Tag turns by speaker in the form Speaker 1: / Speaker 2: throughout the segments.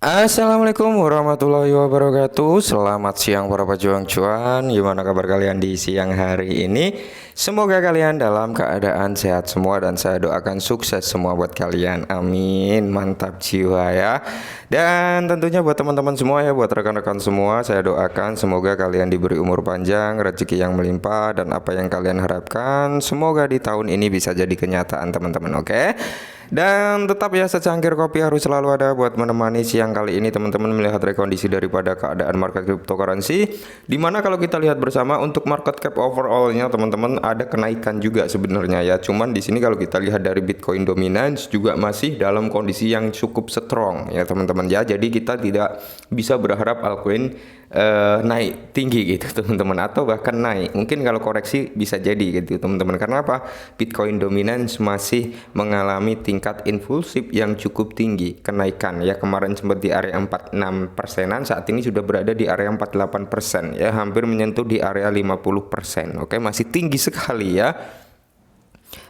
Speaker 1: Assalamualaikum warahmatullahi wabarakatuh. Selamat siang para pejuang cuan. Gimana kabar kalian di siang hari ini? Semoga kalian dalam keadaan sehat semua dan saya doakan sukses semua buat kalian. Amin. Mantap jiwa ya. Dan tentunya buat teman-teman semua ya, buat rekan-rekan semua, saya doakan semoga kalian diberi umur panjang, rezeki yang melimpah, dan apa yang kalian harapkan semoga di tahun ini bisa jadi kenyataan teman-teman. Oke? Dan tetap ya, secangkir kopi harus selalu ada buat menemani siang kali ini teman-teman melihat rekondisi daripada keadaan market cryptocurrency. Dimana kalau kita lihat bersama untuk market cap overallnya teman-teman ada kenaikan juga sebenarnya ya. Cuman di sini kalau kita lihat dari Bitcoin dominance juga masih dalam kondisi yang cukup strong ya teman-teman ya. Jadi kita tidak bisa berharap altcoin naik tinggi gitu teman-teman, atau bahkan naik. Mungkin kalau koreksi bisa jadi gitu teman-teman. Karena apa? Bitcoin dominance masih mengalami tingkat impulsif yang cukup tinggi kenaikan ya. Kemarin sempat di area 46 persenan, saat ini sudah berada di area 48% ya, hampir menyentuh di area 50%. Oke, masih tinggi sekali ya.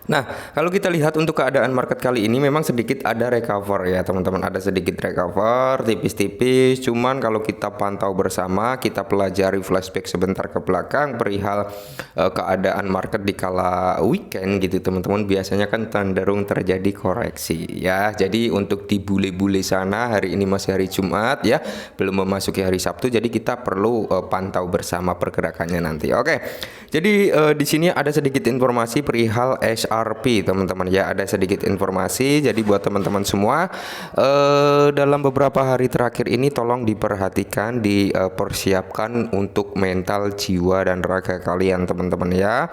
Speaker 1: Nah, kalau kita lihat untuk keadaan market kali ini memang sedikit ada recover ya teman-teman, ada sedikit recover tipis-tipis. Cuman kalau kita pantau bersama, kita pelajari flashback sebentar ke belakang perihal keadaan market di kala weekend gitu teman-teman, biasanya kan cenderung terjadi koreksi ya. Jadi untuk di bule-bule sana, hari ini masih hari Jumat ya, belum memasuki hari Sabtu, jadi kita perlu pantau bersama pergerakannya nanti. Oke. Jadi di sini ada sedikit informasi perihal XRP teman-teman ya, ada sedikit informasi. Jadi buat teman-teman semua dalam beberapa hari terakhir ini tolong diperhatikan, dipersiapkan untuk mental, jiwa dan raga kalian teman-teman ya.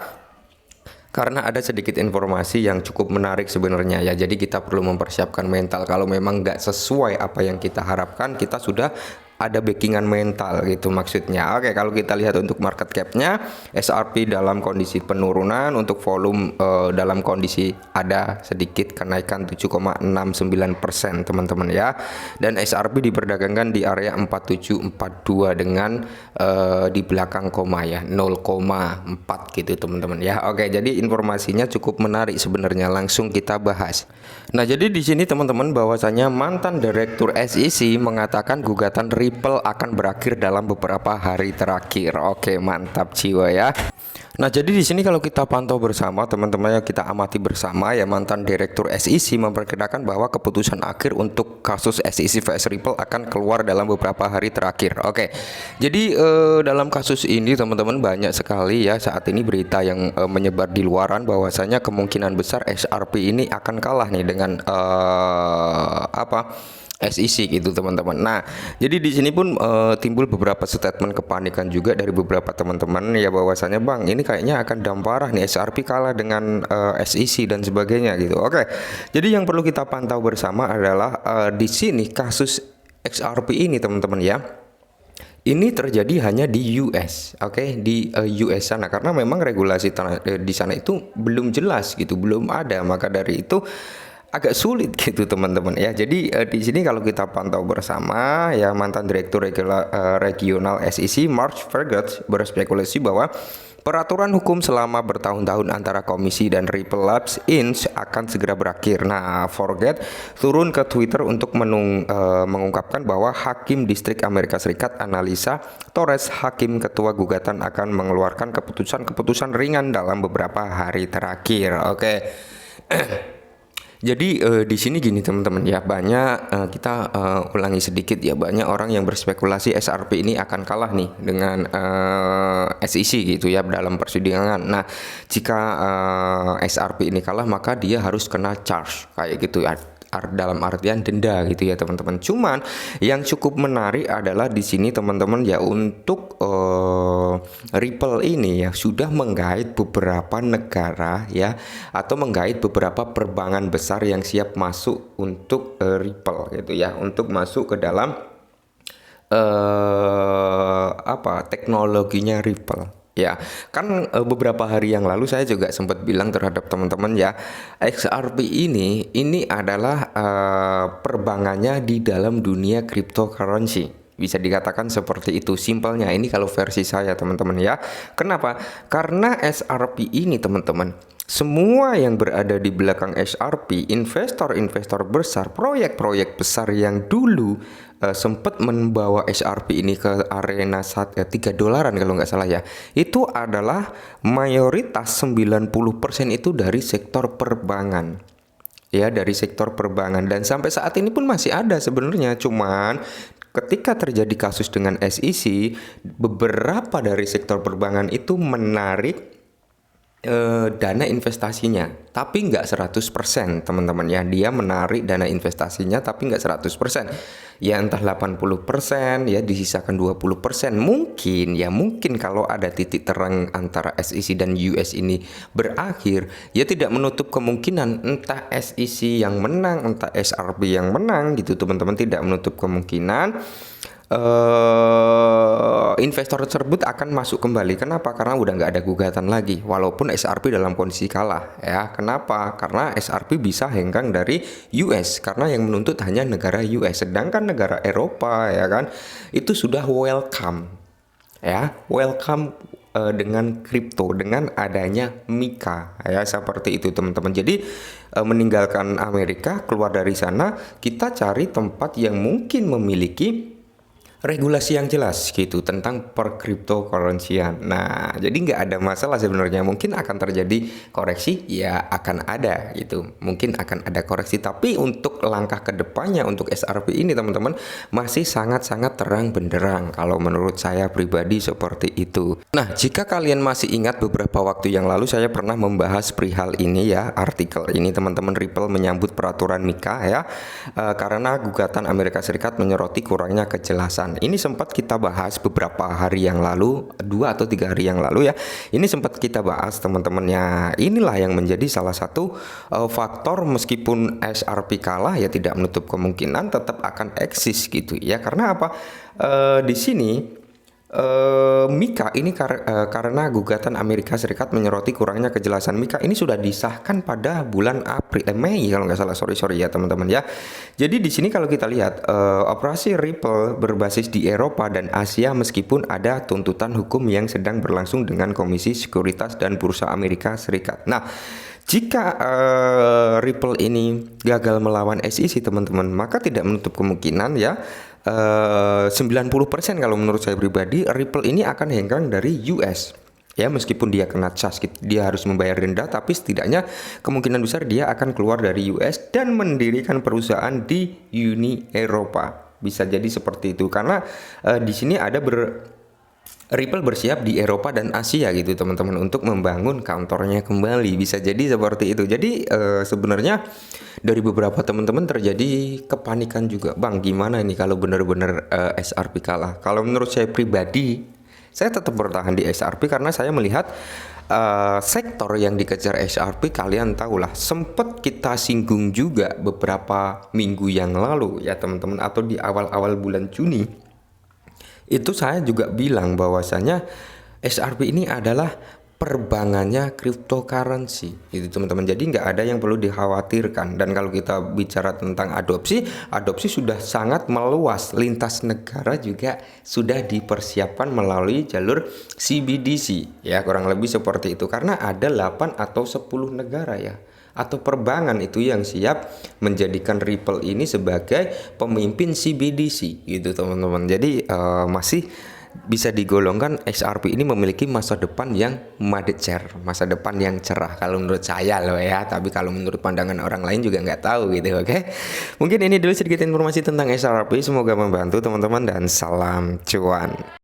Speaker 1: Karena ada sedikit informasi yang cukup menarik sebenarnya ya. Jadi kita perlu mempersiapkan mental. Kalau memang nggak sesuai apa yang kita harapkan, kita sudah ada backingan mental gitu maksudnya. Oke, kalau kita lihat untuk market capnya, XRP dalam kondisi penurunan, untuk volume dalam kondisi ada sedikit kenaikan 7,69% teman-teman ya. Dan XRP diperdagangkan di area 4742 dengan di belakang koma ya, 0,4 gitu teman-teman ya. Oke, jadi informasinya cukup menarik sebenarnya, langsung kita bahas. Nah, jadi di sini teman-teman bahwasanya mantan direktur SEC mengatakan gugatan Ripple akan berakhir dalam beberapa hari terakhir. Oke, mantap jiwa ya. Nah, jadi di sini kalau kita pantau bersama teman-teman ya, kita amati bersama ya, mantan direktur SEC memperkirakan bahwa keputusan akhir untuk kasus SEC vs Ripple akan keluar dalam beberapa hari terakhir. Oke. Jadi dalam kasus ini teman-teman banyak sekali ya saat ini berita yang menyebar di luaran bahwasanya kemungkinan besar XRP ini akan kalah nih dengan SEC gitu teman-teman. Nah, jadi di sini pun timbul beberapa statement kepanikan juga dari beberapa teman-teman ya, bahwasanya bang ini kayaknya akan damparah nih, XRP kalah dengan SEC dan sebagainya gitu. Oke. Jadi yang perlu kita pantau bersama adalah di sini kasus XRP ini teman-teman ya. Ini terjadi hanya di US, oke, di US sana, karena memang regulasi di sana itu belum jelas gitu, belum ada, maka dari itu agak sulit gitu teman-teman ya. Jadi di sini kalau kita pantau bersama ya, mantan direktur regional SEC Mark Fergus berspekulasi bahwa peraturan hukum selama bertahun-tahun antara komisi dan Ripple Labs Inc. akan segera berakhir. Nah, Forget turun ke Twitter untuk mengungkapkan bahwa Hakim Distrik Amerika Serikat Analisa Torres, hakim ketua gugatan, akan mengeluarkan keputusan-keputusan ringan dalam beberapa hari terakhir. Oke. Jadi di sini gini teman-teman ya, banyak kita ulangi sedikit ya, banyak orang yang berspekulasi XRP ini akan kalah nih dengan SEC gitu ya dalam persidangan. Nah, jika XRP ini kalah maka dia harus kena charge kayak gitu ya, dalam artian denda gitu ya teman-teman. Cuman yang cukup menarik adalah di sini teman-teman ya, untuk Ripple ini ya sudah menggait beberapa negara ya, atau menggait beberapa perbankan besar yang siap masuk untuk Ripple gitu ya, untuk masuk ke dalam teknologinya Ripple. Ya, kan beberapa hari yang lalu saya juga sempat bilang terhadap teman-teman ya, XRP ini adalah perbankannya di dalam dunia cryptocurrency Bisa dikatakan seperti itu simpelnya. Ini kalau versi saya teman-teman ya. Kenapa? Karena SRP ini teman-teman, semua yang berada di belakang SRP, investor-investor besar, proyek-proyek besar yang dulu sempat membawa SRP ini ke arena $3 kalau nggak salah ya, itu adalah mayoritas 90% itu dari sektor perbankan. Ya, dari sektor perbankan, dan sampai saat ini pun masih ada sebenarnya, cuman ketika terjadi kasus dengan SEC, beberapa dari sektor perbankan itu menarik dana investasinya, tapi nggak 100% teman-teman ya. Dia menarik dana investasinya tapi nggak 100%, ya entah 80%, ya disisakan 20%. Mungkin kalau ada titik terang antara SEC dan US ini berakhir, ya tidak menutup kemungkinan entah SEC yang menang, entah SRP yang menang gitu teman-teman. Tidak menutup kemungkinan investor tersebut akan masuk kembali. Kenapa? Karena udah nggak ada gugatan lagi, walaupun SRP dalam kondisi kalah ya. Kenapa? Karena SRP bisa hengkang dari US, karena yang menuntut hanya negara US, sedangkan negara Eropa ya kan itu sudah welcome dengan kripto, dengan adanya MiCA ya, seperti itu teman-teman. Jadi meninggalkan Amerika, keluar dari sana, kita cari tempat yang mungkin memiliki regulasi yang jelas gitu tentang perkriptocurrencyan. Nah, jadi nggak ada masalah sebenarnya. Mungkin akan terjadi koreksi, ya akan ada gitu. Mungkin akan ada koreksi, tapi untuk langkah kedepannya untuk SRP ini teman-teman masih sangat-sangat terang benderang. Kalau menurut saya pribadi seperti itu. Nah, jika kalian masih ingat beberapa waktu yang lalu saya pernah membahas perihal ini ya, artikel ini teman-teman. Ripple menyambut peraturan MiCA ya, karena gugatan Amerika Serikat menyoroti kurangnya kejelasan. Ini sempat kita bahas beberapa hari yang lalu, 2 atau 3 hari yang lalu ya. Ini sempat kita bahas teman-teman ya. Inilah yang menjadi salah satu faktor, meskipun SRP kalah ya tidak menutup kemungkinan tetap akan eksis gitu ya. Karena apa? Di sini MiCA ini karena gugatan Amerika Serikat menyoroti kurangnya kejelasan MiCA ini sudah disahkan pada bulan Mei kalau nggak salah, sorry ya teman-teman ya. Jadi di sini kalau kita lihat operasi Ripple berbasis di Eropa dan Asia, meskipun ada tuntutan hukum yang sedang berlangsung dengan Komisi Sekuritas dan Bursa Amerika Serikat. Nah, jika Ripple ini gagal melawan SEC teman-teman, maka tidak menutup kemungkinan ya 90% kalau menurut saya pribadi Ripple ini akan hengkang dari US ya. Meskipun dia kena charge, dia harus membayar denda, tapi setidaknya kemungkinan besar dia akan keluar dari US dan mendirikan perusahaan di Uni Eropa. Bisa jadi seperti itu, karena di sini ada Ripple bersiap di Eropa dan Asia gitu teman-teman untuk membangun kantornya kembali. Bisa jadi seperti itu. Jadi sebenarnya dari beberapa teman-teman terjadi kepanikan juga. Bang, gimana ini kalau benar-benar SRP kalah? Kalau menurut saya pribadi, saya tetap bertahan di SRP karena saya melihat sektor yang dikejar SRP, kalian tahulah, sempat kita singgung juga beberapa minggu yang lalu ya teman-teman, atau di awal-awal bulan Juni. Itu saya juga bilang bahwasanya SRP ini adalah perbankannya cryptocurrency gitu teman-teman. Jadi nggak ada yang perlu dikhawatirkan. Dan kalau kita bicara tentang adopsi sudah sangat meluas, lintas negara juga sudah dipersiapkan melalui jalur CBDC ya, kurang lebih seperti itu. Karena ada 8 atau 10 negara ya, atau perbankan itu yang siap menjadikan Ripple ini sebagai pemimpin CBDC gitu teman-teman. Jadi masih bisa digolongkan SRP ini memiliki masa depan yang madecer, masa depan yang cerah kalau menurut saya loh ya. Tapi kalau menurut pandangan orang lain juga nggak tahu gitu, oke? Mungkin ini dulu sedikit informasi tentang SRP, semoga membantu teman-teman dan salam cuan.